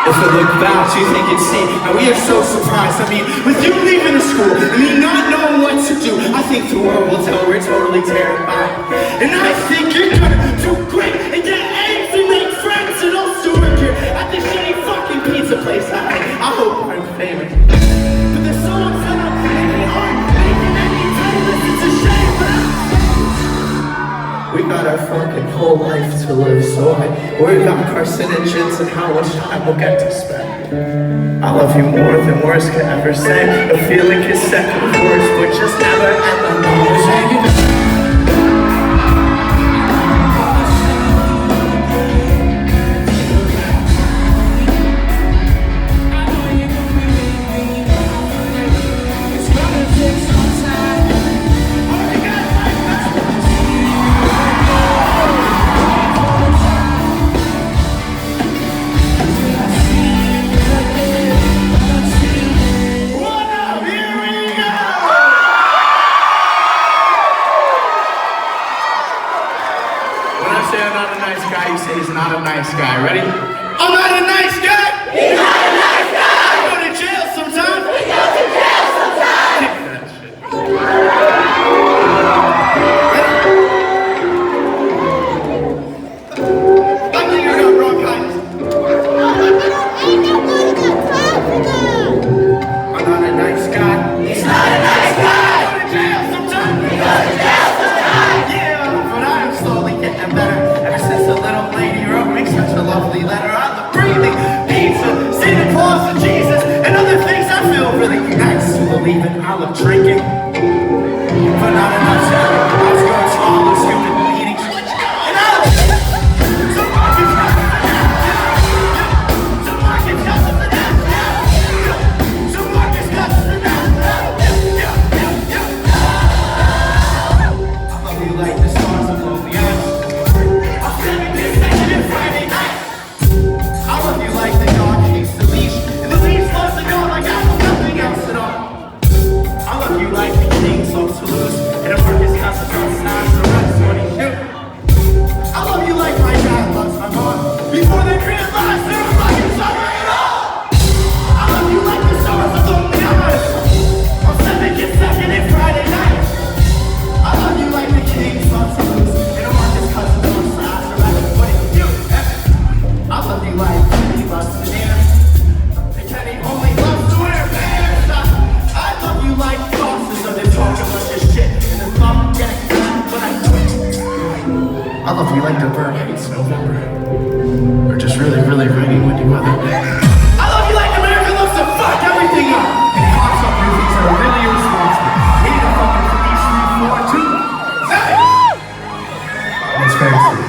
If I look back, do you think you'd see how we are so surprised? I mean, with you leaving the school, I mean, not knowing what to do, I think the world will tell we're totally terrified. And I think you're gonna do great and get A's and make friends and also work here at this shitty fucking pizza place. I hope I'm famous. But there's so much set up and they aren't making any timeless. It's a shame, but we got our fucking whole life to live, so I worry about carcinogens and how much time we'll get to spend. I love you more than words could ever say. The feeling is second words, but just never ever. You say he's not a nice guy. Ready? I'm not a nice guy! He's not a nice guy! I go to jail sometimes! We go to jail sometimes! Kick that shit. I think you got bronchitis. Ain't nobody got time for that! I'm not a nice guy. He's not a nice guy! I go to jail sometimes! We go to jail sometimes! Yeah, but I am slowly getting better. Ever since a little lady wrote me such a lovely letter. I love breathing, pizza, Santa Claus and Jesus, and other things I feel really nice to believe in. I love drinking, but not enough time. I was going to all those stupid meetings, and I was so Marcus got so Marcus got something else. So Marcus got something else. I love you like the stars above the earth. I love you like the dog hates the leash, and the leash loves the dog like I know nothing else at all. I love you like the king loves to lose, and a Marcus got some snacks to rest when he knew. I love you like my dad loves my mom. Before they realized they were fucking summer at all. I love you like the stars of lonely eyes on 2nd and 2nd and Friday night. I love you like the king loves to lose, and a Marcus cousin loves snacks to rest when he knew. I love you like Kenny loves to dance, and Kenny only loves to wear pants. I love you like bosses, so they talk a bunch of shit, and the thumb gets flat when I quit. I love you like the bird hates November, or just really, really rainy windy weather. I love you like America loves to fuck everything up, and hops up movies that are really irresponsible. We need a fucking police 342. Hey! That's very sweet.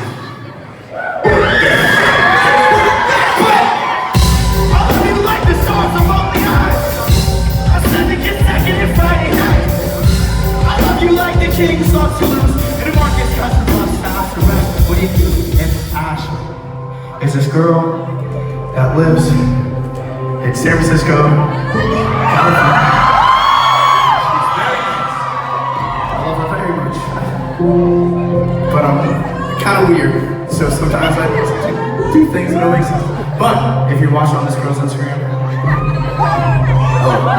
King starts to lose, and the Marcus cousin loves fast around. What do you do? And Ashley is this girl that lives in San Francisco, California. She's very nice. I love her very much. But I'm kind of weird, so sometimes I do things that don't make sense. But if you're watching on this girl's Instagram, hello.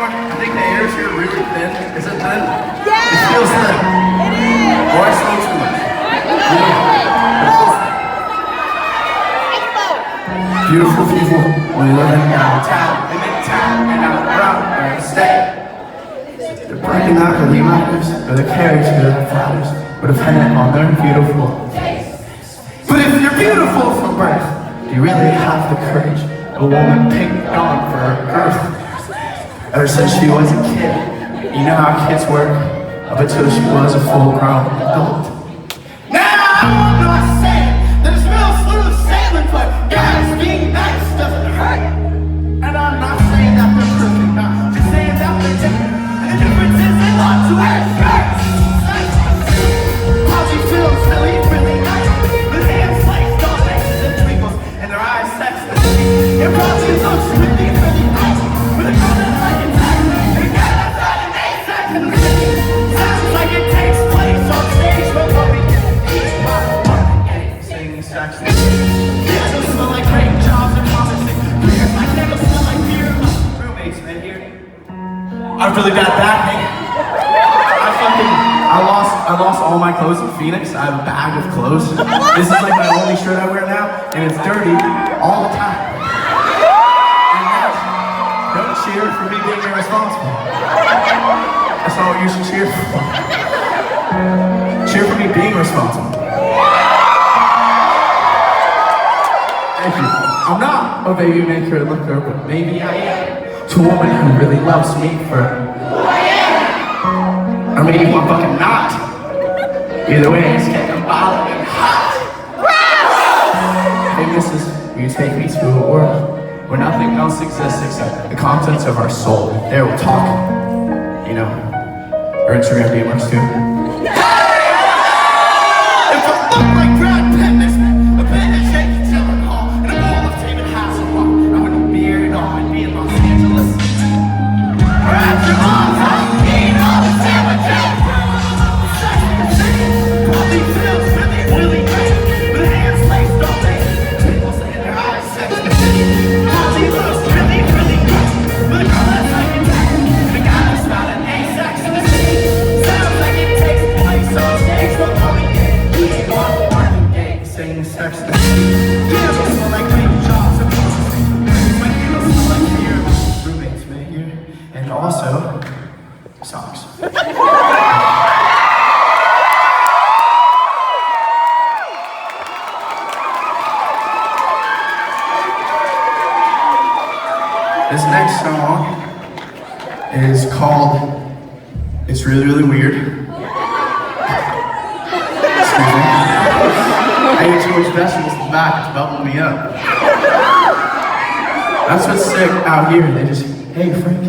I think the air is here really thin. Is it thin? Yeah! It feels thin. It is! Or I smoke too much. Beautiful people, we live in downtown, in midtown, and out around where I stay. They're breaking out the leaves, or the carriage to their flowers, or dependent on their beautiful taste. But if you're beautiful from birth, do you really have the courage of a woman picked on for her girth? Ever since she was a kid, you know how kids work, up until she was a full-grown adult. Now, I'm not saying that it's real smooth sailing, but guys, being nice doesn't hurt. And I'm not saying that they're perfect, I'm just saying that they're different. And the difference is they love to wear skirts. How she feels really, really nice, with hands sliced off faces and twinkles, and their eyes sexy. It probably looks really, really nice, with a I have really bad back, hey. I lost all my clothes in Phoenix. I have a bag of clothes. This is like my only shirt I wear now, and it's dirty all the time. And now, don't cheer for me being irresponsible. That's not what you should cheer for. Cheer for me being responsible. Thank you. I'm not a baby maker looker, but maybe I am. To a woman who really loves me for who I am. Or maybe I'm fucking not. Either way, it's getting bothered and hot. Hey, missus, will you take me to a world where nothing else exists except the contents of our soul? There we'll talk. You know, our Instagram DMers too. If I look like Brad Pitt, this a bit of Jake Gyllenhaal, and a bowl of David Hasselhoff, I wouldn't be here at all. I'd be in Los Angeles. Or at your mom's house, eating all the sandwiches. Probably feels really, really great. With hands placed on things, tables in their eyes, sex. Probably looks really, really good. With a girl that's like a dad, and a guy that's about an A-sex. Sounds like it takes place on stage, but only we want one day singing sex. Yeah, we smell like baby jobs and when you smell like your roommates may hear, and also socks. This next song is called It's Really, Really Weird. Excuse me. I ate too much vegetables in the back, it's bubbling me up. That's what's sick out here. They just, hey Frank,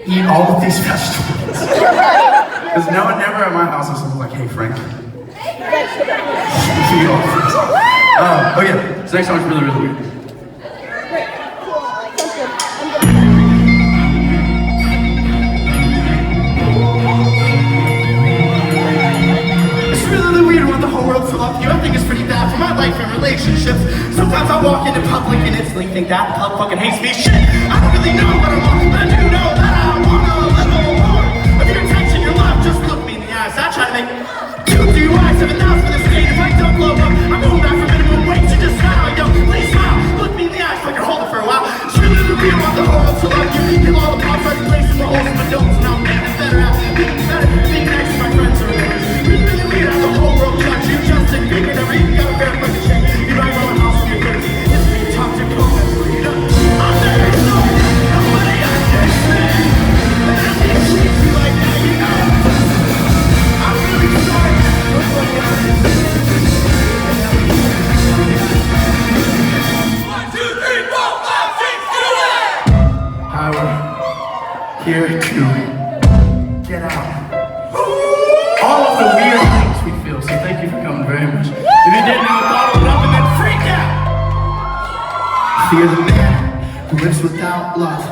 eat all of these vegetables. Because no one never at my house is like, hey Frank, eat all of these. Okay, this next song is really, really weird. I think it's pretty bad for my life and relationships. Sometimes I walk into public and instantly think that pub fucking hates me. Shit, I don't really know what I want, but I do know that I want a little more of your attention, your love. Just look me in the eyes. I try to make 2 DUIs, 7,000 for this state. If I don't blow up, I'm going back for minimum wage. You just smile, yo, please smile. Look me in the eyes like you're holding for a while. Should we want the whole world to love you? Kill all the pops right place in the holes of adults, and I'll make it better out. Make it better, being nice to my friends or neighbors. Really, really weird how the whole world judge you. Just a bigger never even got a fair fucking shake. You might run a house in your 30s. It's me, top to comments. I'm there, so nobody understands. And I think treats you like that, you know. I'm really sorry. One, two, three, four, five, six, do it! Hi, we're here to get out all of the weird things we feel, so thank you for coming very much. If you didn't know, bottle it up and then freak out! Fear the man who lives without love,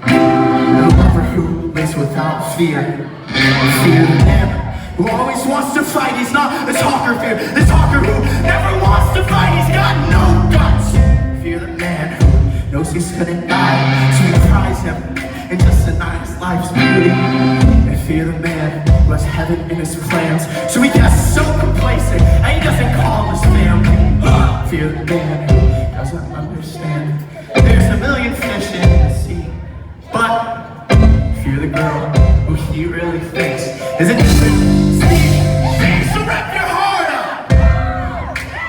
and the lover who lives without fear. Fear the man who always wants to fight, he's not a talker. Fear the talker who never wants to fight, he's got no guts. Fear the man who knows he's gonna die, so he cries him and just denies life's beauty. And fear the man who has heaven in his plans, so he gets so complacent and he doesn't call his family. Fear the man who doesn't understand there's a million fish in the sea, but fear the girl who he really thinks is a different species. So rip your heart out!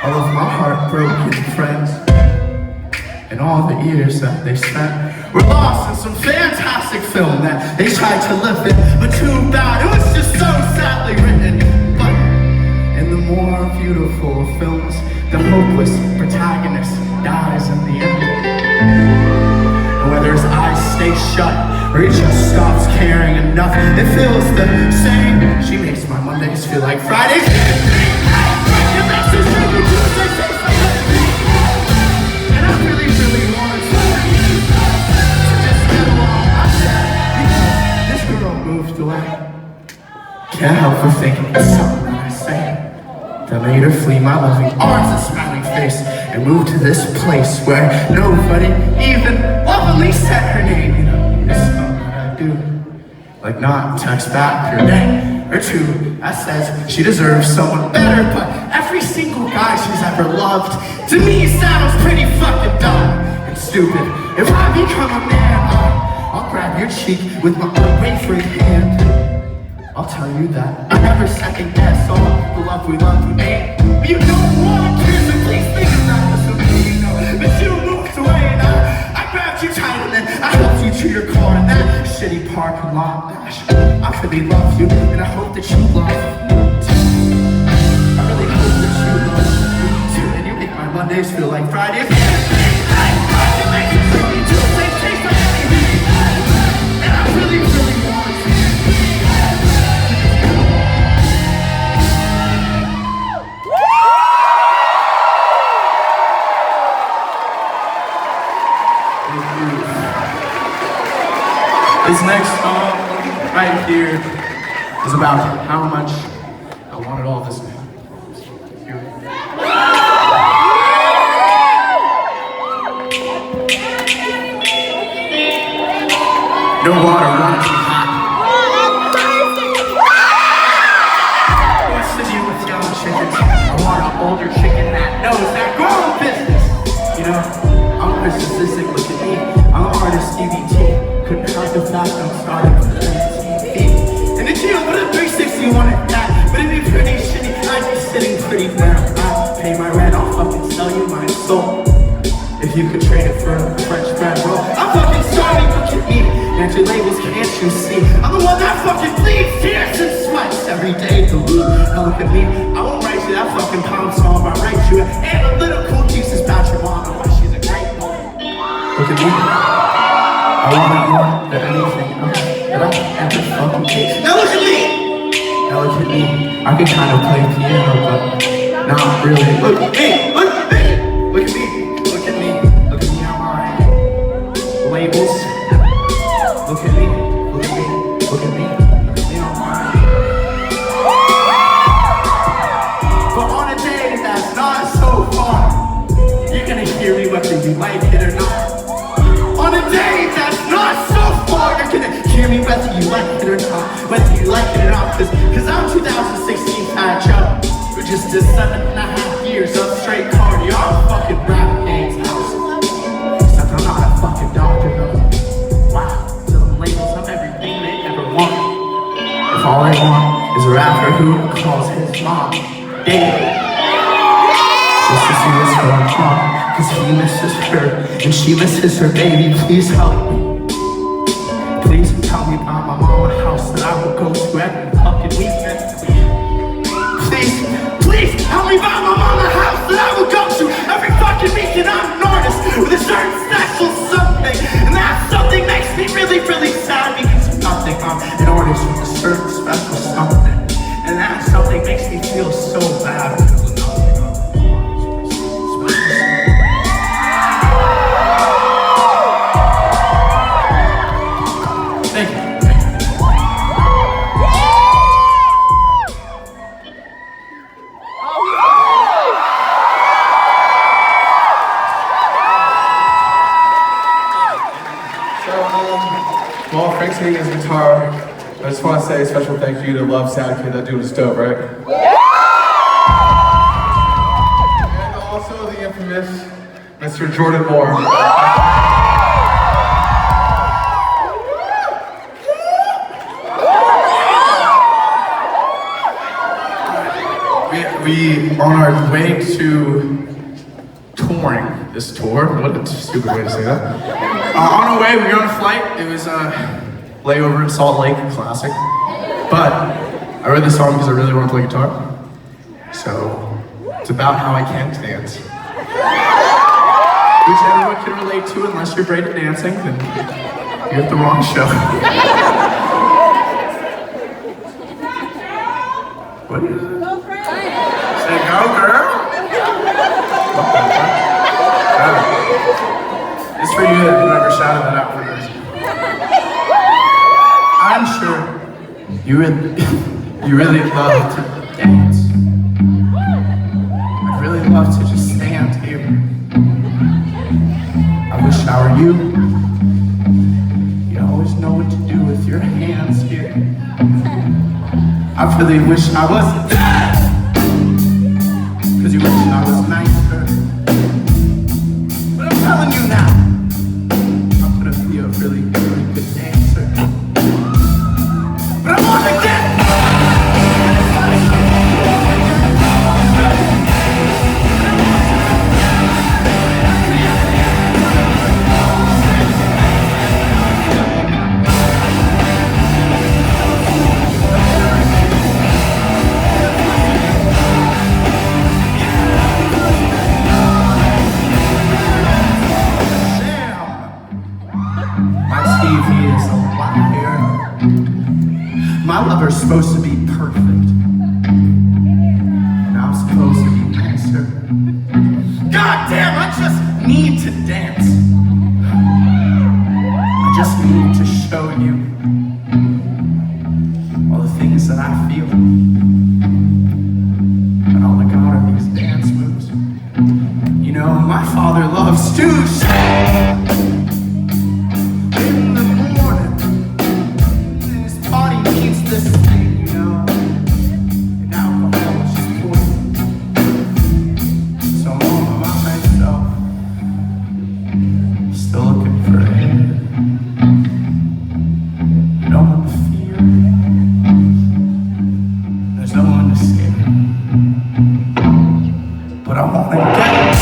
All of my heartbroken friends and all the years that they spent were lost in some fantastic film that they tried to live in, but too bad, it was just so sadly written. But in the more beautiful films, the hopeless protagonist dies in the end. And whether his eyes stay shut or he just stops caring enough, it feels the same. She makes my Mondays feel like Fridays. It makes us feel like Tuesdays taste like Wednesdays. And I really, really want to just get along. I'm sad because this girl moved away. Can't help but thinking of something that I say that made her flee my loving arms and smiling face and move to this place where nobody even lovingly said her name. You know, it's something that I do. not text back her day or two that says she deserves someone better. But every single guy she's ever loved, to me sounds pretty fucking dumb and stupid. If I become a man, I'll grab your cheek with my unwavering hand. I'll tell you that I never second guess all the love we made. But you don't want to, so please think about this with me, you know. But you moved away and I grabbed you tight and then I helped you to your car in that shitty parking lot. I really love you and I hope that you love me too. I really hope that you love me too. And you make my Mondays feel like Fridays. And I really, really want you. This next song right here is about how much I wanted all this now. No water, water too hot. What's to do with young chickens? I want an older chicken that knows that grown business. You know, I'm narcissistic, look at me. I'm an artist, EBT. Couldn't hide the fact I'm starting from 17 feet. And the deal with a 360 wanted that, but it'd be pretty shitty. I'd be sitting pretty there. I'll pay my rent, I'll fucking sell you my soul. If you could trade it for a French bread roll, I'm fucking starving, look at me. Anti labels, can't you see? I'm the one that fucking bleeds tears and sweats every day to lose. Now look at me, I won't write you that fucking poem song, but I'll write you analytical pieces about your mom and why she's a great woman. Look at me. I want it more than anything else that I ever fucking did. Now look at me! Now look at me. I can kind of play piano, but not really. Look at me! Look at me! Look at me! Look at me! Look at me on my labels. Look at me! Look at me! Look at me! Look at me on my. But on a day that's not so far, you're gonna hear me whether you like it or not. On a day that's not so far, you're gonna hear me whether you like it or not. Whether you like it or not, cause I'm 2016 Fat Joe, who just did 7.5 years of straight cardio. I'm fucking rap games house. Except I'm not a fucking doctor though. Wow, to them labels, I'm everything they ever want. If all I want is a rapper who calls his mom David, just to see what's going on. Cause he misses her, and she misses her baby. Please help me. Please tell me about my mama house that I will go to every fucking weekend. Please tell me about my mama house that I will go to every fucking weekend. I'm an artist with a certain special something, and that something makes me really, really sad because of nothing. I'm an artist with a certain special something, and that something makes me feel so bad. While Frank's hitting his guitar, I just want to say a special thank you to Love Sound Kid. That dude was dope, right? Yeah! And also the infamous Mr. Jordan Moore. We on our way to touring this tour. What a stupid way to say that. On our way, we were on a flight. It was a layover in Salt Lake, classic. But I wrote this song because I really want to play guitar. So it's about how I can't dance. Which everyone can relate to unless you're great at dancing, then you're at the wrong show. What is it? Say go, girl. It's for you that whoever shouted that out for us. I'm sure you really love to dance. I'd really love to just stand here. I wish I were you. You always know what to do with your hands here. I really wish I wasn't dead. Cause you wish I was nicer. But I'm telling you now, I'm gonna be a really, really good dancer. But I wanna get my lover's supposed to be perfect. And I'm supposed to be nicer. God damn, I just need to dance. I just need to show you all the things that I feel. And all I got are these dance moves. You know, my father loves to sing. This thing, you know, and alcohol is just poison. So I'm all by myself, still looking for air. No one to fear. There's no one to scare. But I wanna get it.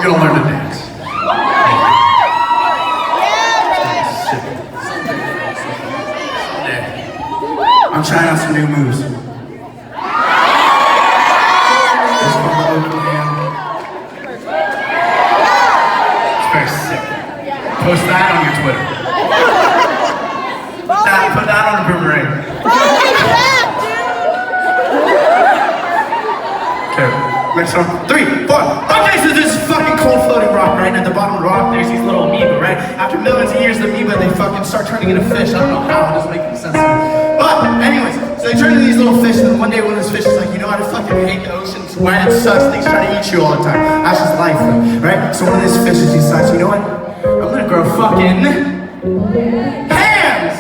You're gonna learn to dance. I'm trying out some new moves. This one, the open hand. It's very sick. Post that on your Twitter. Put that on a boomerang. Okay, next one. 3, 4. Okay, so this is fucking cold floating rock, right? And at the bottom of the rock, there's these little amoeba, right? After millions of years, the amoeba, they fucking start turning into fish. I don't know how, it doesn't make any sense. But, anyways, so they turn into these little fish, and then one day one of those fish is like, you know what, I fucking hate the ocean, it's wet, it sucks, things try to eat you all the time. That's just life, right? So one of these fishes decides, you know what, I'm gonna grow fucking hands!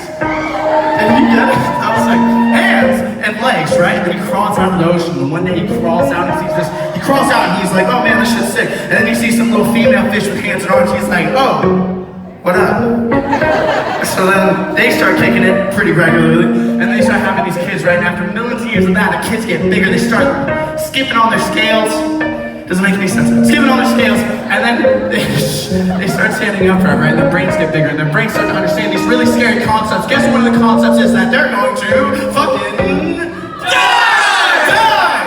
And you get it? I was like, hands and legs, right? And then he crawls out of the ocean, and one day he crawls out and sees this, he crawls out and he's like, oh man, this shit's sick. And then he sees some little female fish with hands and arms, he's like, oh, what up? So then they start kicking it pretty regularly, and they start having these kids, right? And after millions of years of that, the kids get bigger, they start skipping on their scales. Doesn't make any sense. Skipping on their scales, and then they start standing upright, right? Their brains get bigger, and their brains start to understand these really scary concepts. Guess what one of the concepts is? That they're going to fucking die!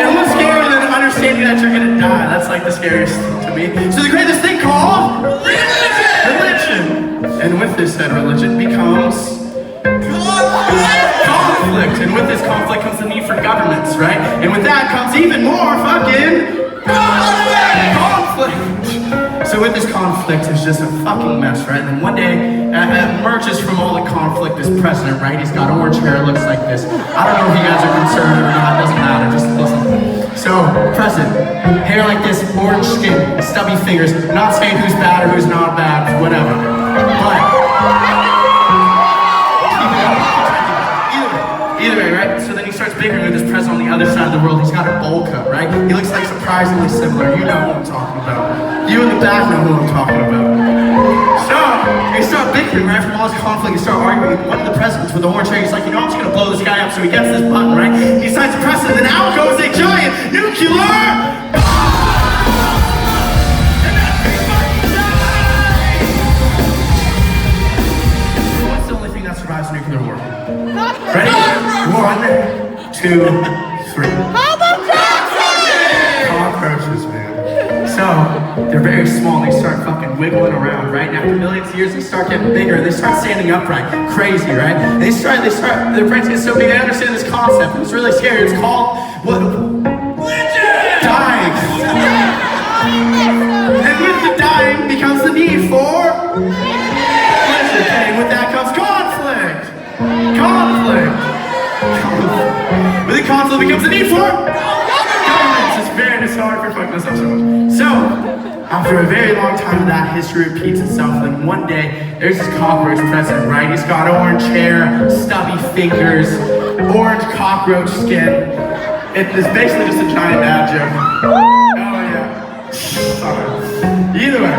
And what's scarier than understanding that you're gonna die? That's like the scariest to me. So they create this thing called religion! And with this said religion becomes conflict. And with this conflict comes the need for governments, right? And with that comes even more fucking conflict. So with this conflict, it's just a fucking mess, right? And then one day, emerges from all the conflict this president, right? He's got orange hair, looks like this. I don't know if you guys are concerned or not, it doesn't matter, just listen. So, president, hair like this, orange skin, stubby fingers, not saying who's bad or who's not bad, whatever. But, either surprisingly similar. You know who I'm talking about. You in the back know who I'm talking about. So, they start bickering, right? From all this conflict, they start arguing. One of the presidents with the orange hair, he's like, you know, I'm just gonna blow this guy up, so he gets this button, right? He decides to press it, and then out goes a giant nuclear survives nuclear war. Ready? 1, 2, 3. Cockroaches, man. So, they're very small, they start fucking wiggling around, right? And after millions of years, they start getting bigger, they start standing upright. Crazy, right? And their brains get so big, they understand this concept. It's really scary. It's called, what? Dying. And with the dying becomes the need for pleasure. And with that comes conflict. With the conflict becomes the need for governments. It's hard for fucking this up so much. So, after a very long time of that, history repeats itself. And one day, there's this cockroach president, right? He's got orange hair, stubby fingers, orange cockroach skin. It's basically just a giant dad joke. Oh yeah. Sorry. Either way.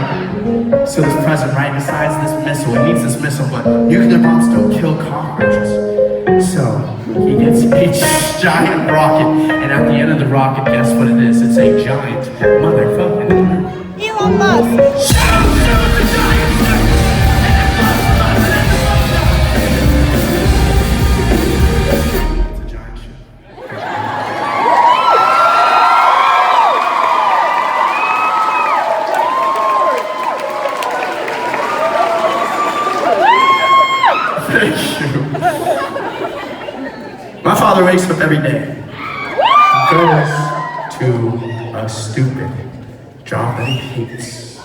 So this president, right, decides this missile. He needs this missile, but nuclear bombs don't kill cockroaches. So he gets a giant rocket, and at the end of the rocket, guess what it is? It's a giant motherfucking Elon Musk. My father wakes up every day, goes to a stupid job that he hates.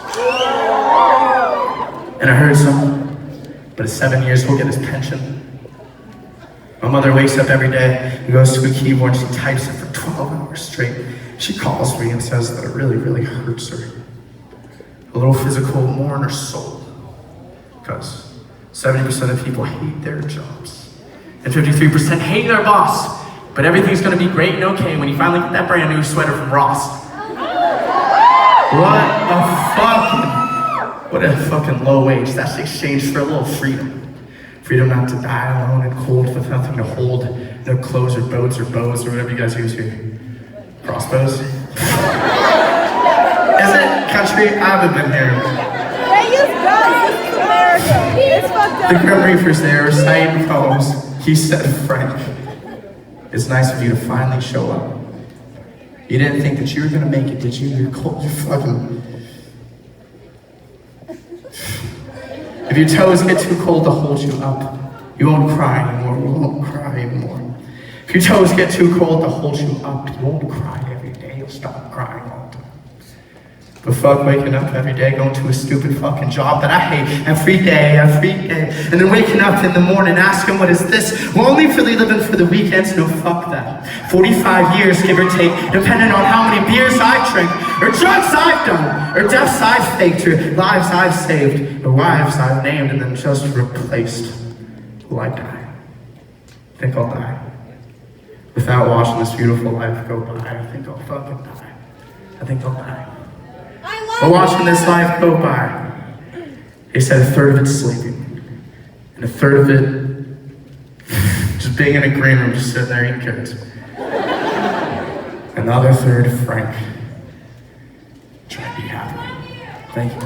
And it hurts him, but at 7 years he'll get his pension. My mother wakes up every day and goes to a keyboard and she types it for 12 hours straight. She calls me and says that it really, really hurts her. A little physical, more in her soul. Because 70% of people hate their jobs. And 53% hate their boss. But everything's gonna be great and okay when you finally get that brand new sweater from Ross. What a fucking low wage. That's exchanged for a little freedom. Freedom not to die alone and cold with nothing to hold. No clothes or boats or bows or whatever you guys use here. Crossbows? Is it country? I haven't been here. They use guns. This is America. It's fucked up. The Grim Reaper's there reciting poems. He said, Frank, it's nice of you to finally show up. You didn't think that you were gonna make it, did you? You're cold, you're fucking... If your toes get too cold to hold you up, you won't cry anymore, you won't cry anymore. If your toes get too cold to hold you up, you won't cry every day, you'll stop crying all the time. But fuck waking up every day, going to a stupid fucking job that I hate every day, and then waking up in the morning asking, what is this? We're only really living for the weekends, no fuck that. 45 years, give or take, depending on how many beers I drink, or drugs I've done, or deaths I've faked, or lives I've saved, or wives I've named and then just replaced. Will I die? I think I'll die. Without watching this beautiful life go by, I think I'll fucking die. I think I'll die. But watching this life go by, they said a third of it's sleeping, and a third of it just being in a green room, just sitting there eating carrots. And the other third, Frank, trying to be happy. Thank you.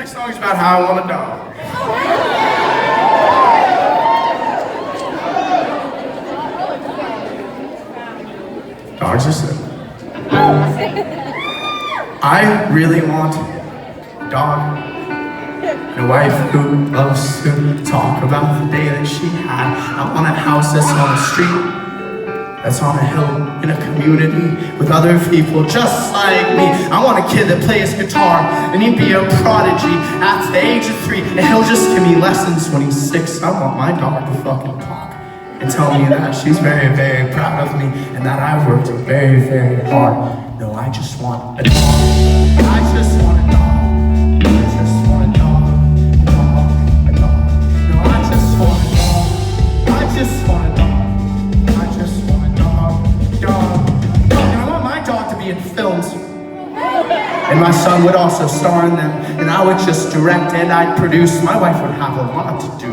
Songs about how I want a dog. Dogs are simple. I really want a dog and a wife who loves to talk about the day that she had. I want a house that's on the street, that's on a hill, in a community with other people just like me. I want a kid that plays guitar and he'd be a prodigy at the age of 3, and he'll just give me lessons when he's 6. I want my dog to fucking talk and tell me that she's very, very proud of me and that I worked very, very hard. No, I just want a dog. I just want a dog. I just want a dog. A dog. A dog. No, I just want a dog. I just want a dog. I just want a dog. Dog. And I want my dog to be in films. And my son would also star in them, and I would just direct and I'd produce. My wife would have a lot to do,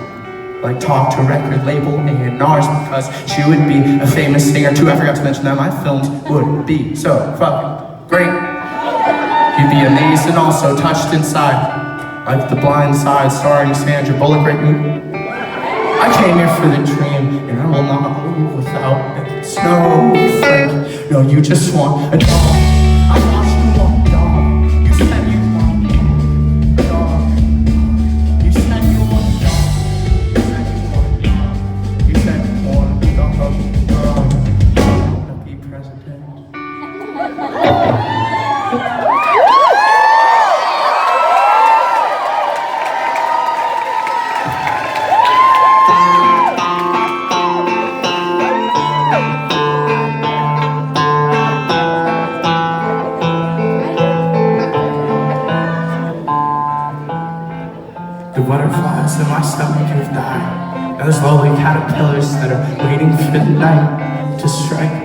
like talk to record label A&Rs, because she would be a famous singer too. I forgot to mention that my films would be so fucking great. You'd be amazed and also touched inside, like The Blind Side starring Sandra Bullock, great movie. I came here for the dream, and I will not leave without it. Snowflake, no, you just want a dog. I want you want a dog. You said you want a dog. You said you want a dog. You said you want a dog. You said you want a dog. You want to be president. The butterflies in my stomach have died, and there's lonely caterpillars that are waiting for the night to strike.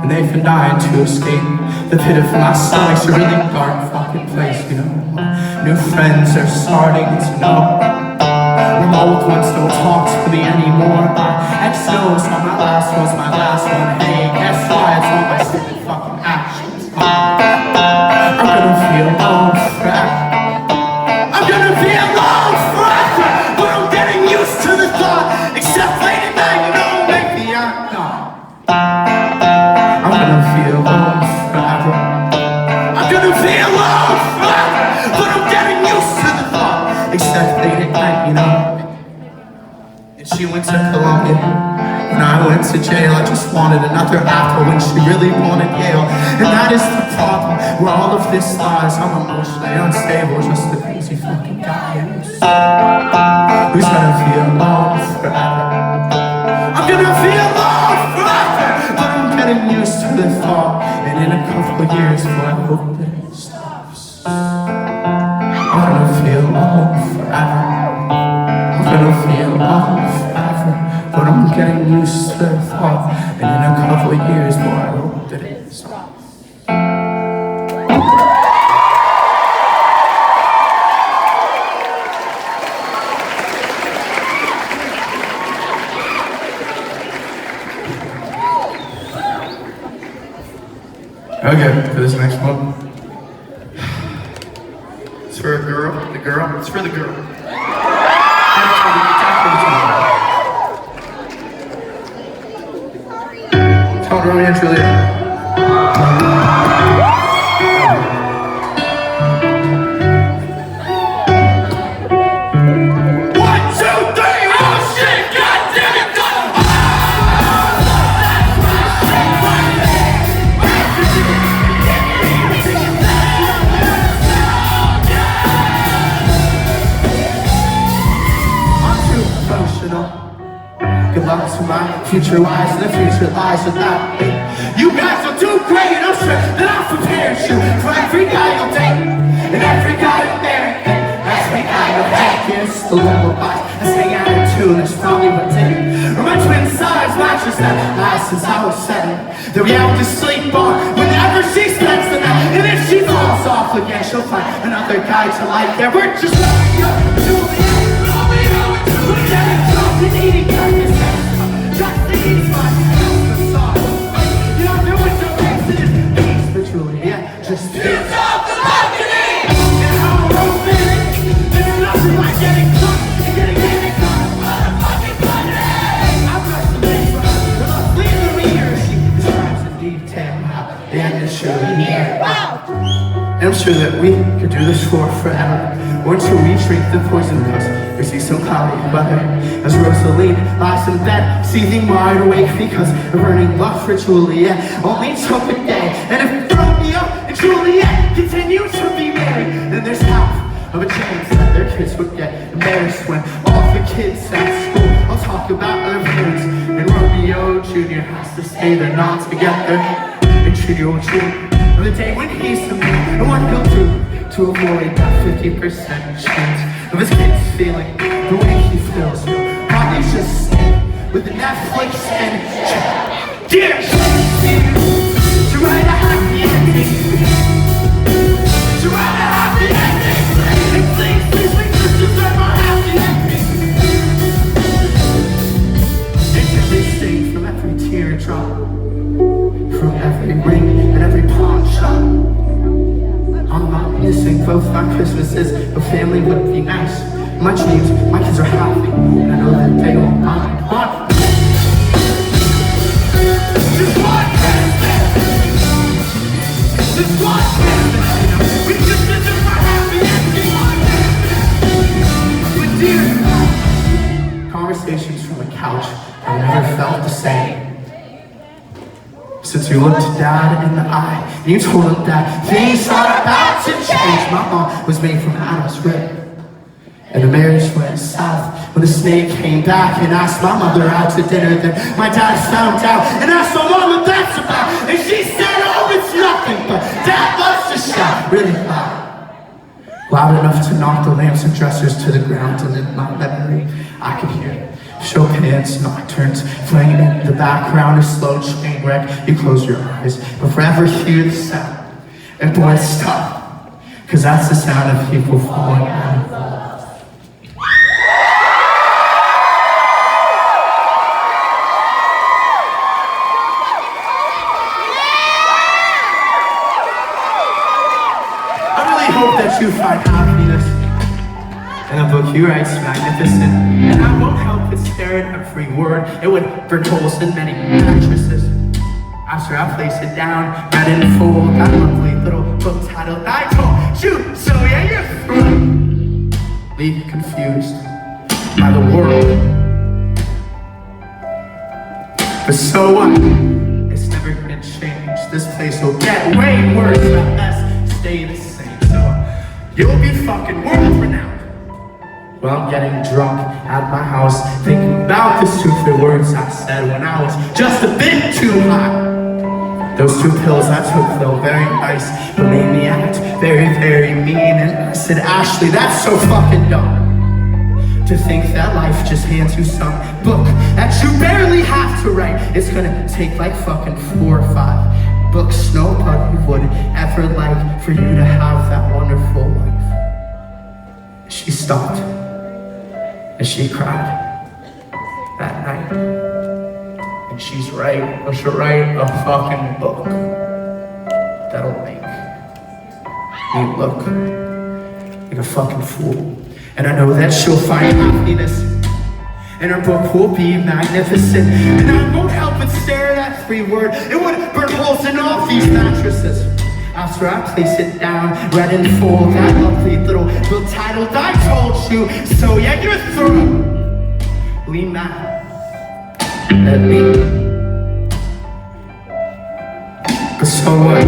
And they've been dying to escape. The pit of my stomach's a really dark fucking place, you know. My new friends are starting to know. My old ones don't talk to me anymore. My ex knows all my last was my last one. Hey, guess why? It's all my stupid fucking actions. I'm gonna feel alone forever. I'm gonna be alone forever, but I'm getting used to the thought. Except late at night, you know, maybe I'm not. I'm gonna feel alone forever. I'm gonna be alone forever, but I'm getting used to the thought. Except late at night, you know. And she went to Columbia, and I went to jail. I just wanted another apple when she really wanted Yale. And that is the problem, where all of this lies. I'm emotionally unstable, just a crazy fucking guy who's gonna feel alone forever. I'm gonna feel alone forever, but I'm getting used to the thought. And in a couple of years, boy, I hope that it stops. I'm gonna feel alone forever. I'm gonna feel alone forever, but I'm getting used to the thought. And in a couple of years, boy, I hope that it stops. Okay, for this next one. It's for a girl, it's for the girl. Tell Romeo and Juliet. Good luck to my future lies, and the future lies without me. You guys will do great, I'm sure that I'll prepare you for every guy you'll date, and every guy you'll marry, and every guy you'll hate. Here's the lullaby, I sing out of tune, it's probably what did it. Or my twin size matches that last since I was 7, that we have to sleep on whenever she spends the night. And if she falls off again, she'll find another guy to like. Yeah, we're just Romeo and Juliet, Romeo and Juliet, talking, eating, breakfast. Just the east side, the song. You know, there was no exodus, peace for Juliet. Just peace off the balcony. And how romantic. There's nothing like getting drunk and getting drunk. Motherfucking funny. I've got some things for her. The most leader reader. She describes in detail how the end is surely near. Wow. And I'm sure that we could do this for forever, or until we drink the poison cause we see some cloudy weather. As Rosaline lies in bed, seething wide awake because of burning love for Juliet only took a day. And if Romeo and Juliet continue to be married, then there's half of a chance that their kids would get embarrassed when all the kids at school all talk about their parents and Romeo Romeo Jr. has to stay there not together. And Junior will dream of the day when he's the man and what he'll do to avoid that 50% chance of his kids feeling the way he feels. He'll probably just stay with the Netflix and chill. Dear, to write a happy ending. To write a happy ending. And please, please, we just deserve a happy ending. And they sing from every teardrop, from every ring and every pawn shop. I'm not missing both my Christmases, but family would be nice. My dreams, my kids are happy, and I know that they don't mind. But just one Christmas! Just one Christmas! We just deserve a happy ending! But dear, conversations from the couch have never felt the same. Since you looked Dad in the eye and you told him that things are about to change. My mom was made from Adam's rib, and the marriage went south when the snake came back and asked my mother out to dinner. Then my dad found out and asked my mom what that's about, and she said, oh, it's nothing, but Dad loves to shout really loud enough to knock the lamps and dressers to the ground. And in my memory I could hear Chopin's nocturnes playing in the background, a slow train wreck. You close your eyes but forever hear the sound, and boy, stop, cause that's the sound of people falling out of love. I really hope that you find happiness in a book you write's magnificent, and I won't help but stare at every word. It would burn holes in many mattresses. After I place it down, read in full, that lovely little book titled I Told You So. Yeah, you're through. Leave confused by the world. But so what? It's never gonna change. This place will get way worse, at best stay the same. So you'll be fucking world renowned. Well, I'm getting drunk at my house, thinking about the stupid words I said when I was just a bit too high. Those 2 pills I took felt very nice, but made me act very, very mean. And I said, Ashley, that's so fucking dumb. To think that life just hands you some book that you barely have to write. It's gonna take like fucking 4 or 5 books nobody would ever like for you to have that wonderful life. She stopped. And she cried that night. And she's right. I should write a fucking book that'll make me look like a fucking fool. And I know that she'll find happiness, and her book will be magnificent. And I won't help but stare at every word. It would burn holes in all these mattresses. After I place it down, read in full, that lovely little book titled I Told You So. Yeah, you're through. Lean mad at me. But so what?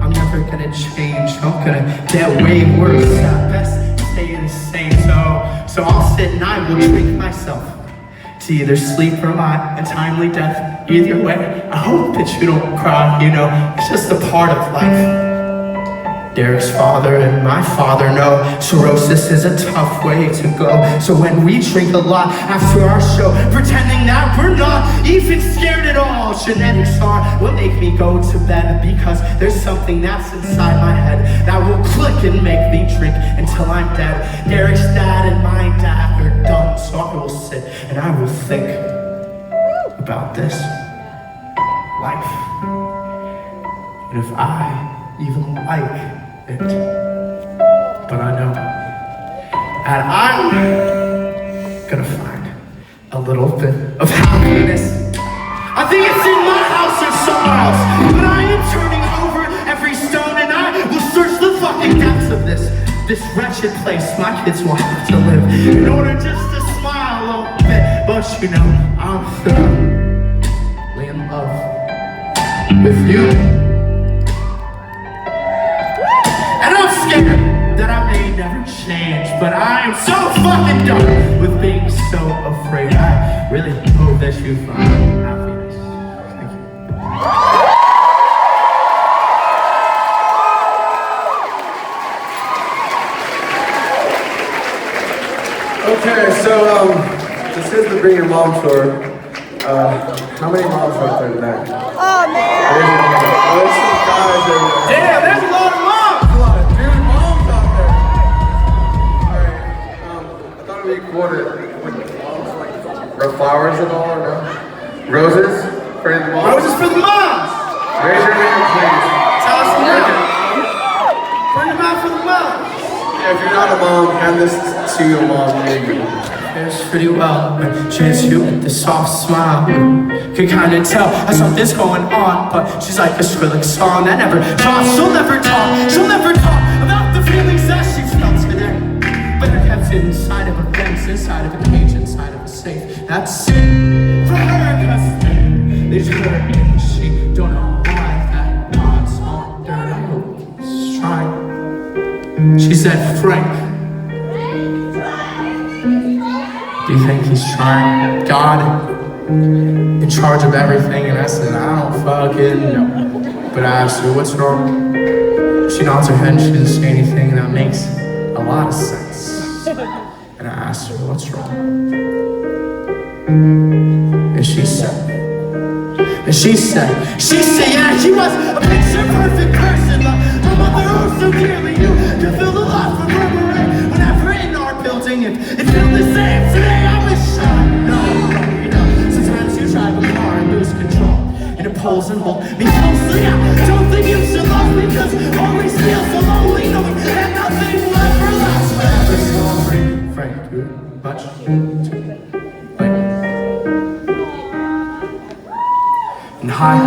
I'm never gonna change. I'm gonna get way worse. At best, stay the same. So I'll sit and I will drink myself to either sleep or my untimely death. Either way, I hope that you don't cry, you know, it's just a part of life. Derek's father and my father know cirrhosis is a tough way to go. So when we drink a lot after our show, pretending that we're not even scared at all, genetics are what make me go to bed, because there's something that's inside my head that will click and make me drink until I'm dead. Derek's dad and my dad are done, so I will sit and I will think about this life, and if I even like it. But I know that I'm gonna find a little bit of happiness. I think it's in my house or somewhere else, but I am turning over every stone, and I will search the fucking depths of this wretched place my kids will have to live in order just to smile a little bit. But you know, I'm thoroughly in love with you. And I'm scared that I may never change, but I am so fucking done with being so afraid. I really hope that you find happiness. Okay, so this is the Bring Your Mom tour. How many moms are out there tonight? Oh, man. There's some guys over there. Damn, there's a lot of moms! A lot of dude moms out there. Alright, I thought it'd be cool to with moms like grow flowers and all, or no? Roses for the moms. Roses for the moms! Raise your hand, please. Tell us some more. Bring them out for the moms. Yeah, if you're not a mom, hand this to your mom. There you go. Fares pretty well, she hits you with the soft smile. Could kinda tell something's going on, but she's like a Skrillex song that never drops. She'll never talk about the feelings that she felt today. But they're kept inside of a fence, inside of a cage, inside of a safe. That's it for her, cause they just hurt and she don't know why that God's on her. I hope he's trying. She said, Frank, do you think he's trying? God, in charge of everything? And I said, I don't fucking know. But I asked her, what's wrong? She nods her head and she doesn't say anything. That makes a lot of sense. And I asked her, what's wrong? And she said, yeah, she was a picture perfect person. Her mother who so dearly knew to feel the love from her parade. Whenever in our building, it felt the same. Today I was shot. No, you know, sometimes you drive a car and lose control. And it pulls and hold me closely. I don't think you should love me, cause always feel so lonely, knowing that nothing will ever last forever. Sorry, Frank, you're much too late. And hi,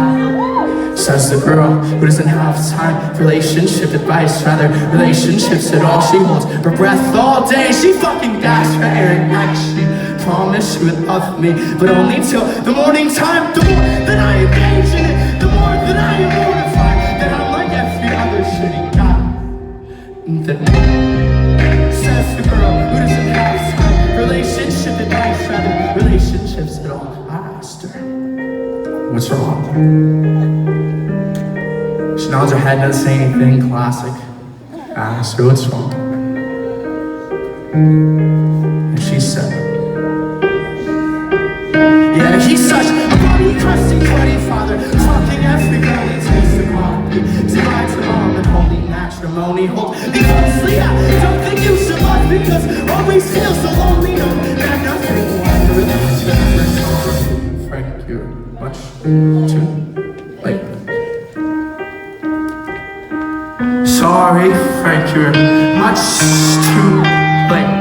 says the girl who doesn't have time for relationship advice, rather relationships at all. She holds her breath all day. She fucking gasped for air at night. She promised she would love me, but only till the morning time. The more that I engage in it, the more that I am mortified that I'm like every other shitty guy. That says the girl who doesn't have time for relationship advice, rather relationships at all. I asked her, what's wrong? She nods her head, doesn't say anything. Classic. I asked her, what's wrong? And she said, yeah, he's such a body crusty, cruddy father, fucking every girl he takes to coffee. Tonight to mom and holy matrimony. Hold me closely, I don't think you should love me, cause always feel so lonely. No, that nothing will ever last forever. Frank, you're much too late. Sorry, Frank, you're much too late.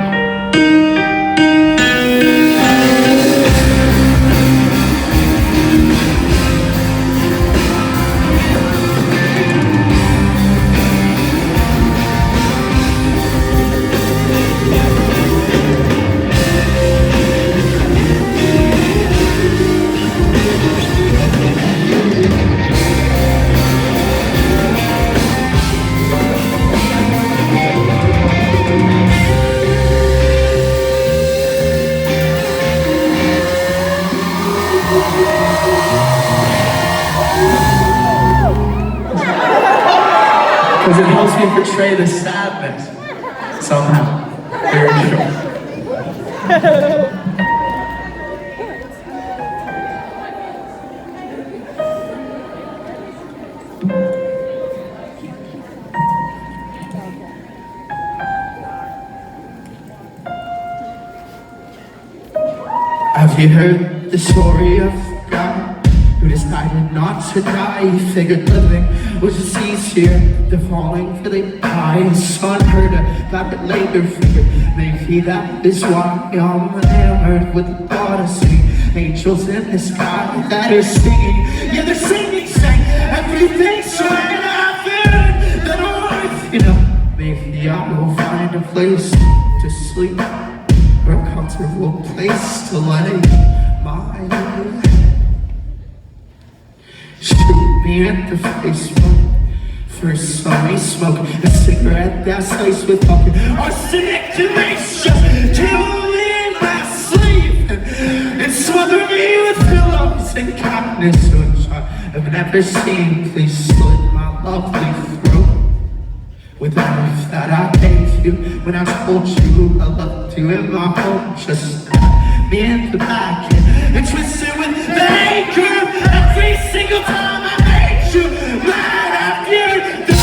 Because it helps me portray the sadness somehow. Very sure. Have you heard the story of God who decided not to die? He figured living was just easier than falling for the pie. His son heard a clap at later, figured maybe that is why I'm enamored with the thought of seeing angels in the sky that are singing. Yeah, they're singing, saying everything's gonna happen. Then you know, maybe I will find a place to sleep, or a comfortable place to lay my head. Shoot me at the Facebook. First saw me smoke a cigarette that's laced with fucking arsenic to make just kill me in my sleep and smother me with pillows and kindness. So I'm never seen. Please slit my lovely throat with life that I gave you when I told you I loved you in my home. Just me in the back and twisted with the anger every single time I made you mad after the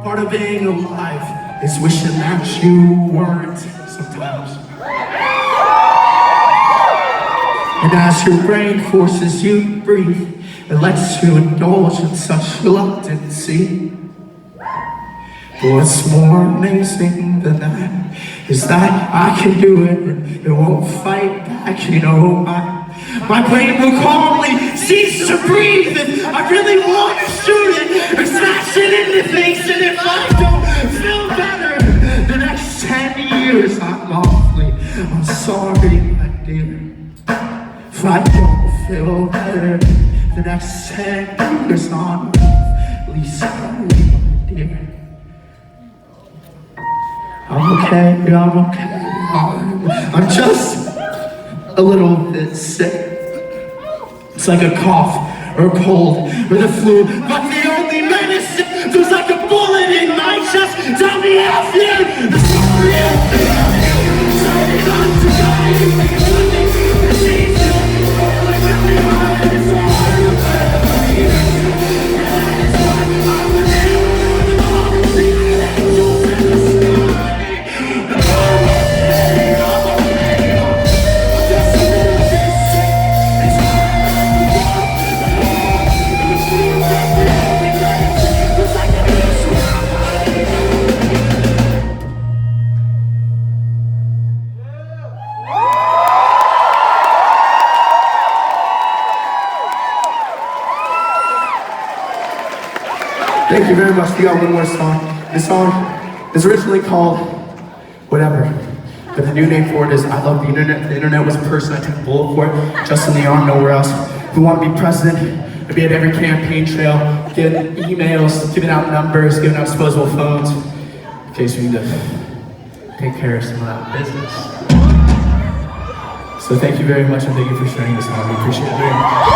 part of being alive is wishing that you weren't sometimes. And as your brain forces you to breathe, it lets you indulge in such reluctancy. But what's more amazing than that is that I can do it and it won't fight back. You know, my brain will calmly cease to breathe, and I really want to shoot it or smash it into things. And if I don't feel better the next 10 years, I'm sorry, my dear. If I don't feel better the next 10 years on, please sorry, my dear. I'm okay. I'm just a little bit sick. It's like a cough or a cold or the flu, but the only medicine feels like a bullet in my chest. Tell me how you sorry not to die. Thank you very much. We got one more song. This song is originally called Whatever, but the new name for it is I Love the Internet. The internet was a person, I took a bullet for it, just in the arm, nowhere else. Who want to be president, to be at every campaign trail, getting emails, giving out numbers, giving out disposable phones, in case we need to take care of some of that business. So thank you very much, and thank you for sharing this song. We appreciate it very much.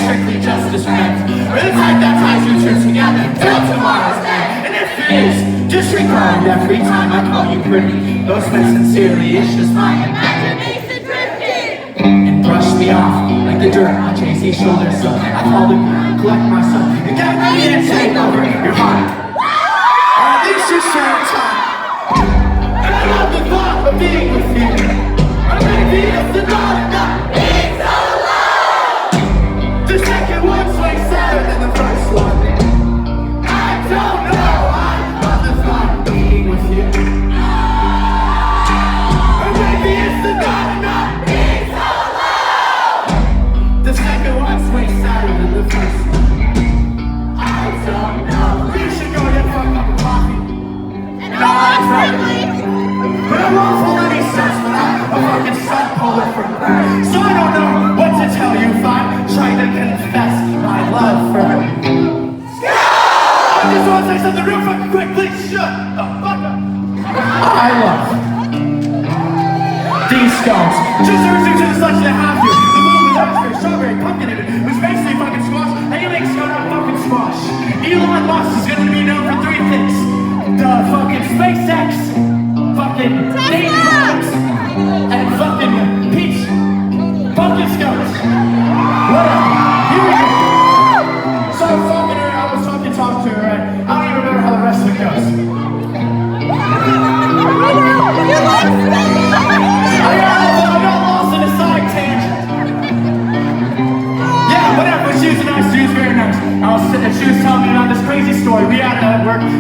Strictly just respect, or the type that ties you two together till tomorrow's day. And if it is, disregard every time I call you pretty. Those meant sincerely, it's just my imagination drifting and brush me off like the dirt on Jay-Z's shoulders. So I call to collect myself and get ready to take over your heart. Or at least you share time. And I love the thought of being with you. Or maybe it's the thought of not being so alone. The second one's way sadder than the first one. I don't know, I love the thought of being with you. Or maybe it's the thought of not being so alone. The second one's way sadder than the first one. I don't know. We should go get fucked up with coffee. And all I'm friendly. But I won't pull any sense when I'm a fucking sun puller from her. So I don't know what to tell you if I'm trying to confess my love for her. I just want to say something real fucking quick, please shut the fuck up. I love these scones. Just everything to the selection I have here. The blue with raspberry, strawberry, pumpkin in it, which basically fucking squash. Any makes scone out fucking squash. Elon Musk is gonna be known for three things. The fucking SpaceX, fucking Navy bombs, and fucking peach pumpkin scones. Whatever. Here we go.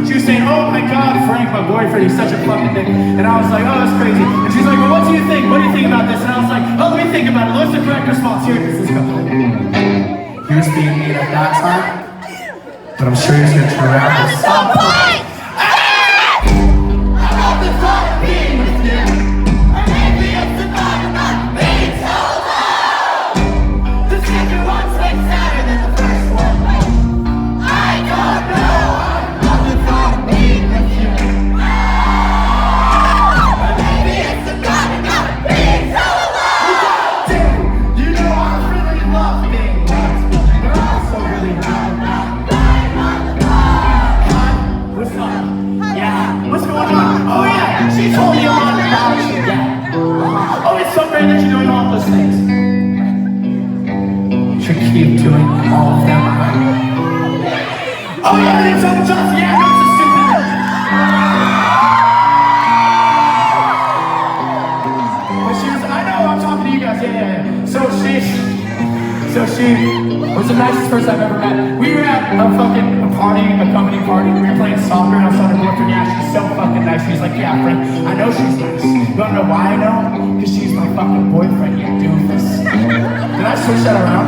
She was saying, oh my God, Frank, my boyfriend, he's such a fucking dick. And I was like, oh, that's crazy. And she's like, well, what do you think? What do you think about this? And I was like, oh, let me think about it. What's the correct response? Here it is. Let's go. He was being mean at that time, but I'm sure he's gonna turn around at some point. That you're doing all those things. You should keep doing all of them. Oh yeah, my name's Hobo Johnson. Yeah, I'm so stupid. But she was, I know, I'm talking to you guys. Yeah. So she was the nicest person I've ever met. We were at a company party. We were playing soccer, and I was talking to her. Yeah, she's so fucking nice. She's like, yeah, friend, I know she's nice. You wanna know why I know? Because she's my fucking boyfriend, you doofus. Did I switch that around?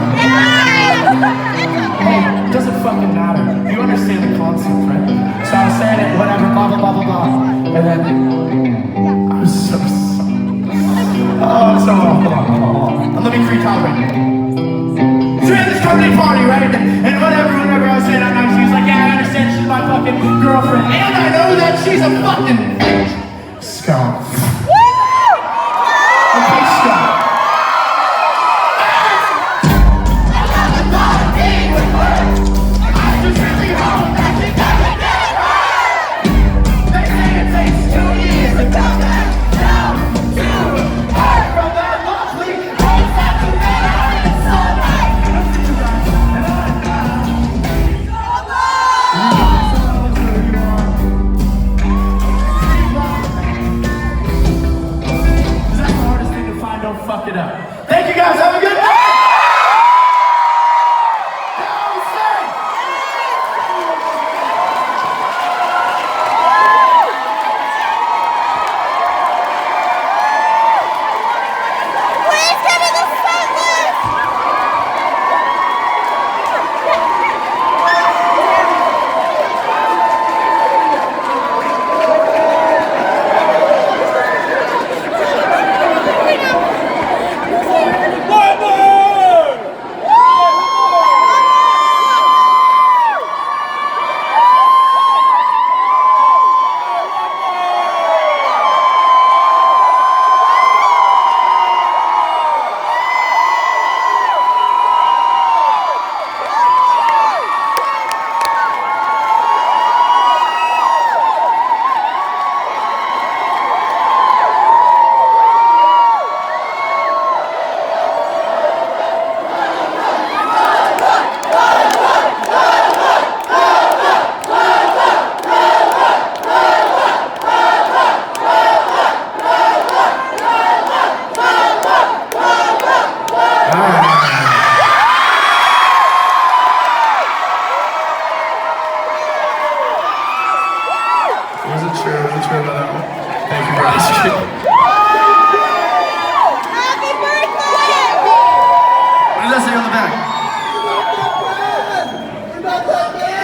Hey, it doesn't fucking matter. You understand the concept, right? So I was saying it, whatever, blah, blah, blah, blah, blah. And then, I was so sorry. Oh, I'm so awful. Let me recalibrate. So we had this company party, right? And whatever I was saying, she was like, yeah, I understand she's my fucking girlfriend. And I know that she's a fucking scum. Thank you guys, have a good night! Please give me the set list!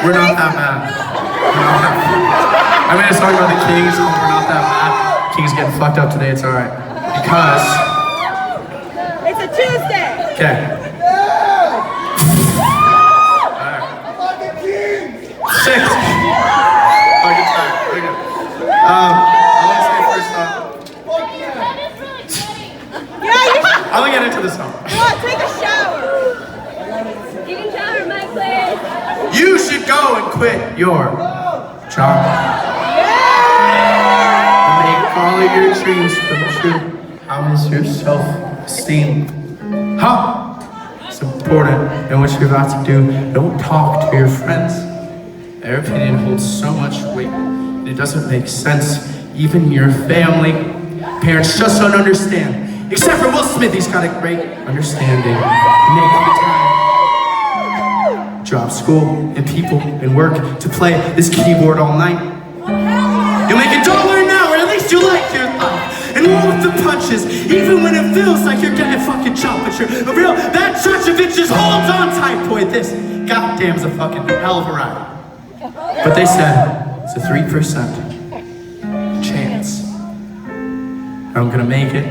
We're not that bad. I mean, it's talking about the Kings. We're not that bad. Kings getting fucked up today. It's all right because It's a Tuesday. okay. Six. Fucking time. Very good. I want to say first off. Yeah, I'm gonna get into this song. take a shower. You can shower, Mike, please. You should go and quit your job. And make all of your dreams come true. How is your self-esteem? Huh? It's important in what you're about to do. Don't talk to your friends. Their opinion holds so much weight, and it doesn't make sense. Even your family, parents just don't understand. Except for Will Smith, he's got a great understanding. Make the time. drop school and people and work to play this keyboard all night. You make $1 an hour, at least you like your life. And roll with the punches, even when it feels like you're getting fucking chopped. But you're a real bad church of it just holds on tight. Boy, this goddamn's a fucking hell of a ride. But they said it's a 3% chance I'm gonna make it.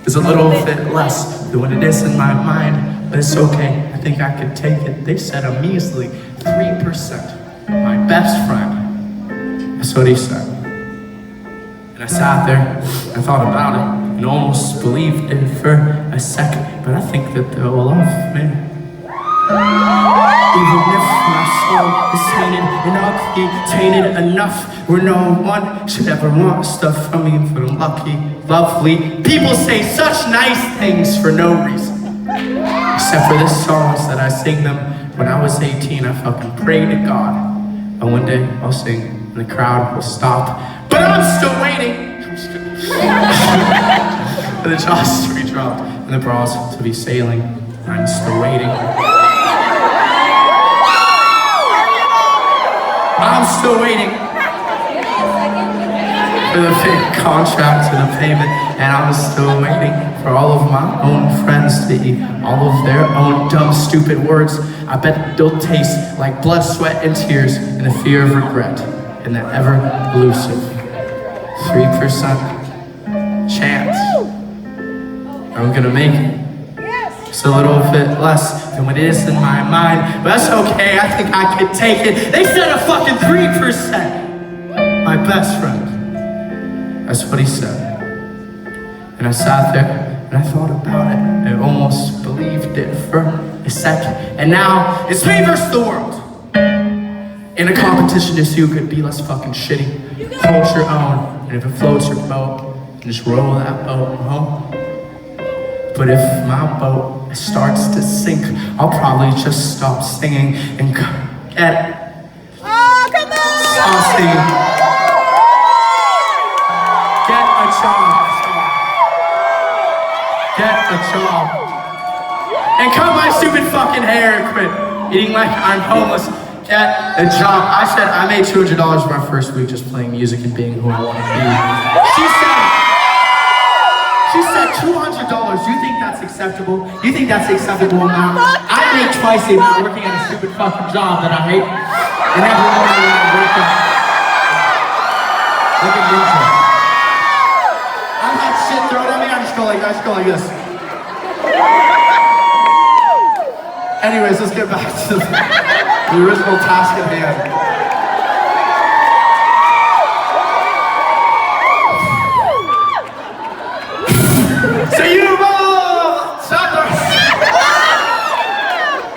It's a little bit less than what it is in my mind, but it's okay, I think I can take it. They said a measly 3%. My best friend, that's what he said. And I sat there, I thought about it, and almost believed it for a second, but I think that they'll love me. Even if my soul is tainted and ugly, tainted enough where no one should ever want stuff from me, but I'm lucky, lovely. People say such nice things for no reason. Except for the songs that I sing them. When I was 18, I fucking prayed to God. And one day I'll sing and the crowd will stop. But I'm still waiting for the jaws to be dropped and the bras to be sailing. I'm still waiting. I'm still waiting for the fake contract and the payment, and I'm still waiting for all of my own friends to eat all of their own dumb, stupid words. I bet they'll taste like blood, sweat, and tears, and the fear of regret, and that ever-elusive 3% chance I'm gonna make it. It's a little bit less than what it is in my mind, but that's okay, I think I can take it. They said a fucking 3%. My best friend. That's what he said. And I sat there and I thought about it. I almost believed it for a second. And now it's me versus the world. In a competition to see who could be less fucking shitty. Hold your own, and if it floats your boat, just roll that boat home. But if my boat starts to sink, I'll probably just stop singing and get it. Oh, come on! Stop singing. Get a job. Get a job. And cut my stupid fucking hair and quit eating like I'm homeless. Get a job. I said I made $200 my first week just playing music and being who I want to be. She said $200. You think that's acceptable? You think that's acceptable amount? I make twice the amount working at a stupid fucking job that I hate. And every morning when I wake up, look at Ninja. I'm not shit thrown at me. I just go like this. Anyways, let's get back to the original task at hand. So you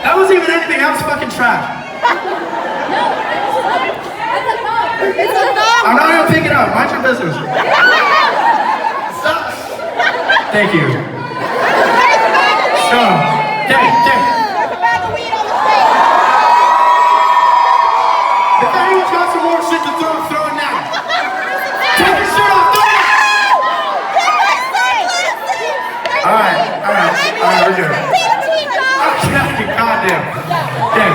that wasn't even anything, that was fucking trash. It's a dog! I'm not gonna pick it up, mind your business. Stop. Thank you. So, There's a bag of weed on the stage! if anyone's got some more shit to throw it now. Take your shirt off, throw it! Alright, we're good. Okay, goddamn. Okay.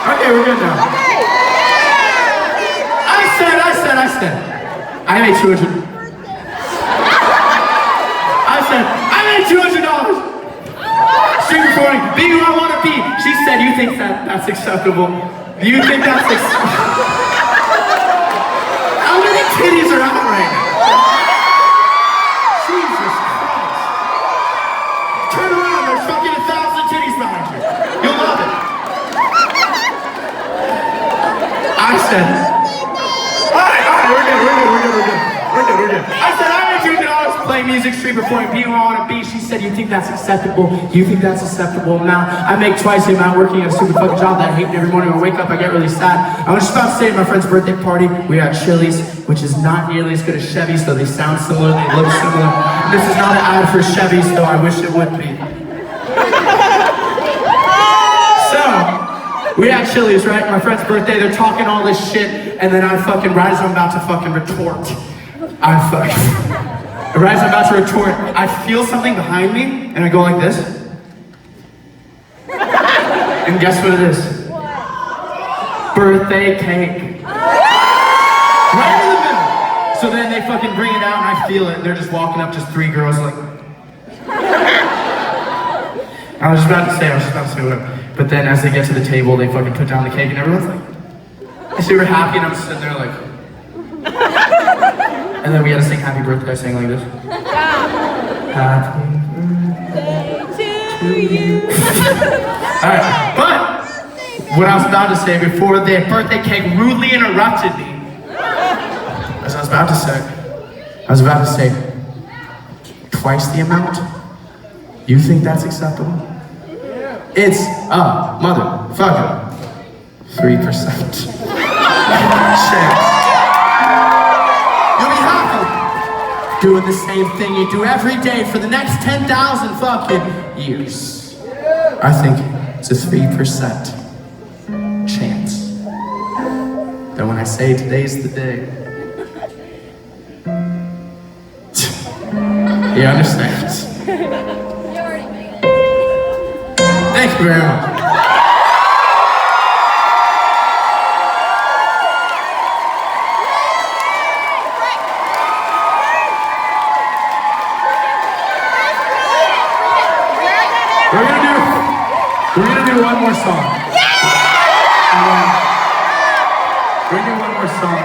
Okay, we're good now. I said. I made $200. I made $200. Street performing, be who I want to be. She said, you think that's acceptable? You think that's acceptable? How many titties are out right now? Jesus Christ. Turn around, there's fucking 1,000 titties behind you. You'll love it. I said, alright, we're good. I said, I made $200 playing music, street performing, be who I want to be. She said, you think that's acceptable? You think that's acceptable? Now, I make twice the amount working at a stupid fucking job that I hate, and every morning when I wake up, I get really sad. I was just about to say at my friend's birthday party, we had Chili's, which is not nearly as good as Chevy's, though they sound similar, they look similar. This is not an ad for Chevy's, though I wish it would be. We had Chili's, right? My friend's birthday, they're talking all this shit, and then I fucking, right as I'm about to fucking retort, right as I'm about to retort, I feel something behind me, and I go like this. And guess what it is? Birthday cake. Right in the middle. So then they fucking bring it out, and I feel it, and they're just walking up, just 3 girls like, I was just about to say whatever. But then as they get to the table, they fucking put down the cake and everyone's like, super happy, and I'm just sitting there like, and then we had to sing happy birthday, saying like this. Happy birthday to you. Alright, but what I was about to say before the birthday cake rudely interrupted me, as I was about to say, twice the amount? You think that's acceptable? It's a motherfucker 3% chance. You'll be happy doing the same thing you do every day for the next 10,000 fucking years. I think it's a 3% chance that when I say today's the day, you understand? Thank you very much. We're gonna do one more song. We're gonna do one more song.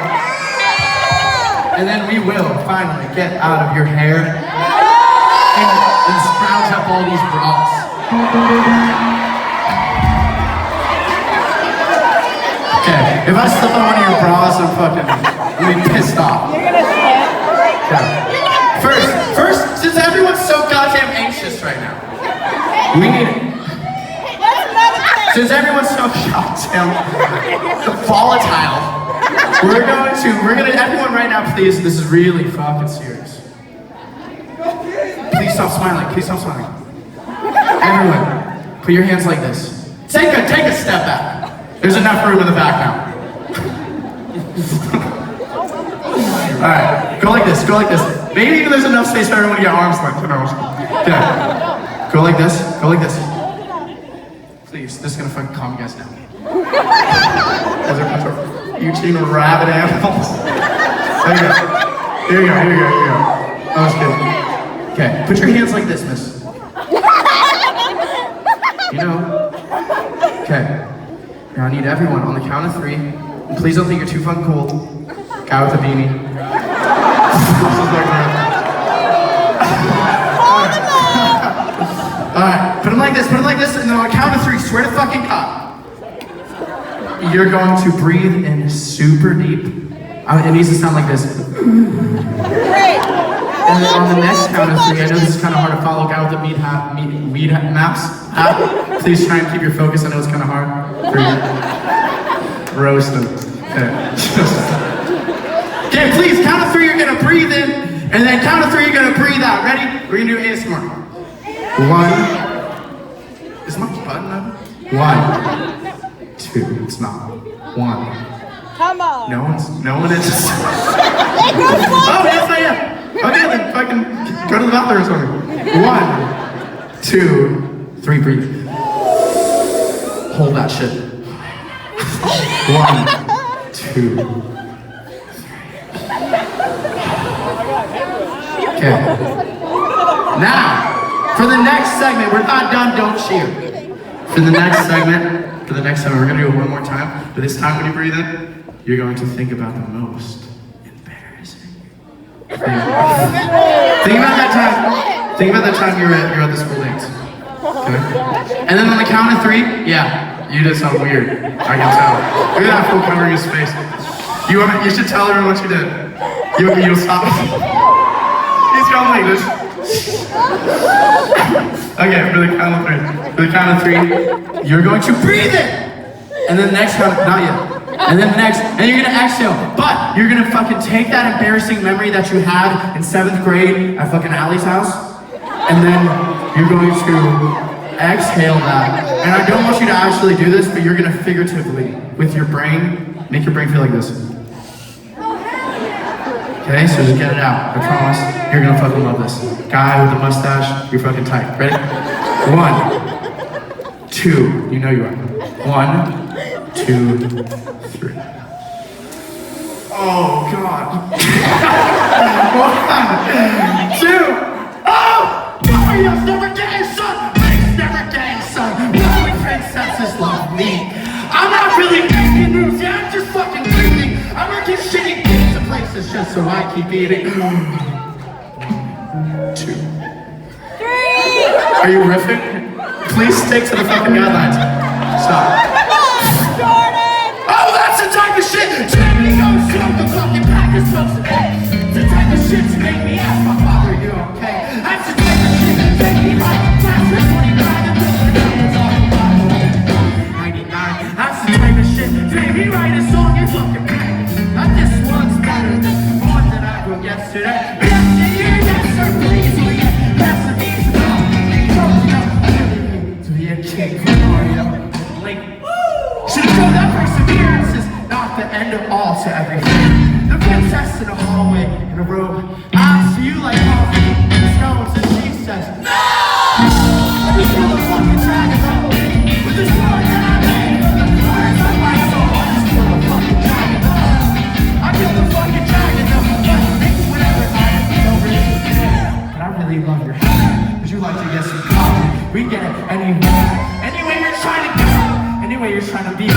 And then we will finally get out of your hair and scrounge up all these bras. Okay, if I slip on one of your bras, I'm be pissed off. Okay. First, since everyone's so goddamn anxious right now, we need it. Since everyone's so goddamn volatile, everyone right now, please, this is really fucking serious. Please stop smiling, Everyone, put your hands like this. Take a step back. There's enough room in the back now. Alright, go like this. Maybe even there's enough space for everyone to get arms length. Okay. Go like this. Please, this is gonna fucking calm you guys down. Those are a bunch of Eugene rabbit animals. Here you go. That was good. Okay, put your hands like this, miss. Okay. Now I need everyone on the count of 3. And please don't think you're too fucking cool. Guy with a beanie. Alright, put him like this, and then on the count of 3, swear to fucking God. You're going to breathe in super deep. It needs to sound like this. And then on the next count of 3, I know this is kind of hard to follow. Guy with the weed maps. Please try and keep your focus. I know it's kind of hard. Roast him. Okay, please, count of 3, you're gonna breathe in, and then count of 3, you're gonna breathe out. Ready? We're gonna do ASMR. 1. Is my button up? 1, 2. It's not. 1. Come on. No one is. Oh, yes, I am. Okay, then fucking go to the bathroom or something. 1, 2, 3, breathe. Hold that shit. 1, 2, 3. Okay. Now, for the next segment, we're not done, don't cheer. For the next segment, we're gonna do it one more time. But this time when you breathe in, you're going to think about the most embarrassing thing. Think about that time you're at the school dance. Okay? And then on the count of 3, yeah, you did something weird. I can tell. Look at that fool covering his face. You should tell everyone what you did. You'll stop. He's going like this. Okay, for the count of 3, you're going to breathe in. And then the next count, not yet. And then and you're gonna exhale. But you're gonna fucking take that embarrassing memory that you had in 7th grade at fucking Allie's house. And then you're going to exhale that. And I don't want you to actually do this, but you're gonna figuratively, with your brain, make your brain feel like this. Okay, so just get it out. I promise. You're gonna fucking love this. Guy with the mustache, you're fucking tight. Ready? 1, 2. You know you are. 1, 2, 3. Oh God. 1, 2. Oh! Mario's never getting son. Link's never getting son. Only princesses love me. I'm not really making moves. Yeah, I'm just fucking breathing. I'm working shitty games and places just so I keep eating. 2. 3. Are you riffing? Please stick to the fucking guidelines. Stop. Oh, that's the type of shit to make me go smoke the fucking pack of smokes today. The type of shit to make me ask my father, you okay? That's the type of shit to make me like class for 25 and build numbers on the bottom. 99. That's the type of shit to make me write a song and fucking bang. Not this one's better than the one that I wrote yesterday. Yesterday, yes sir, please, will you pass the beats now? To be a king for Mario. Link. Should have shown that perseverance is not the end of all to everything. The princess in a hallway in a robe asks you like coffee and stones, and she says, no! I just feel the fucking dragon up with this one that I made from the corners of my soul. I just feel the fucking dragon up. I feel the fucking dragon up. But it's whatever I am over it. But I really love your hat. Would you like to get some coffee? We get it anywhere. Anywhere you're trying to go. Anyway, you're trying to be